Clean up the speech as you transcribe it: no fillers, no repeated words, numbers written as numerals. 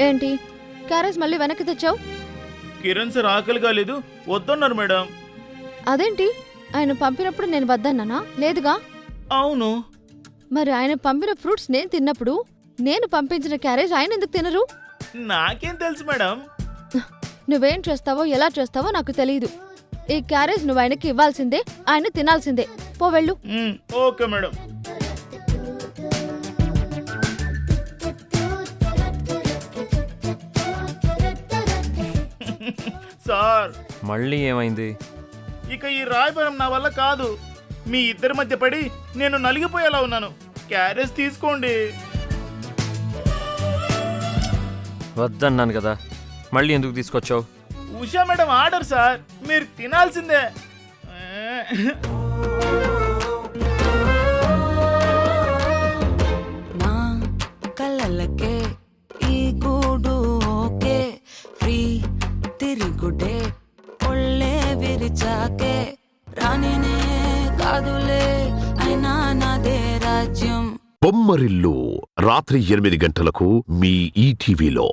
ఏంటి క్యారేజ్ మళ్ళీ వెనక్కి తెచ్చావు? కిరణ్ సార్ ఆకలి కాలేదు వద్దన్నారు మేడం. అదేంటి ఆయన పంపినప్పుడు నేను వద్దన్నానా? లేదుగా. అవును. మరి ఆయన పంపిన ఫ్రూట్స్ నేను తిన్నప్పుడు నేను పంపించిన క్యారేజ్ ఆయన ఎందుకు తినరు? నాకేం తెలుసు మేడం. నువ్వేం చేస్తావో ఎలా చేస్తావో నాకు తెలియదు. ఈ క్యారేజ్ నువ్వు ఆయనకి ఇవ్వాల్సిందే, ఆయన తినాల్సిందే. పో వెళ్ళు. Okay madam. సార్ మళ్ళీ ఏమైంది? ఇక ఈ రాయబారం నా వల్ల కాదు. మీ ఇద్దరి మధ్య పడి నేను నలిగిపోయేలా ఉన్నాను. క్యారేజ్ తీసుకోండి. వద్దన్నాను కదా, మళ్ళీ ఎందుకు తీసుకొచ్చావు? ఉషా మేడం ఆర్డర్ సార్, మీరు తినాల్సిందే. నా కళ్ళకే ఈ గూడు ఓకే, ఫ్రీ తిరుగుడే ఒళ్ళే విరిచాకే, రానినే కాదులే అయినా నాదే రాజ్యం. బొమ్మరిల్లు రాత్రి 8 గంటలకు మీ ఈటీవీలో.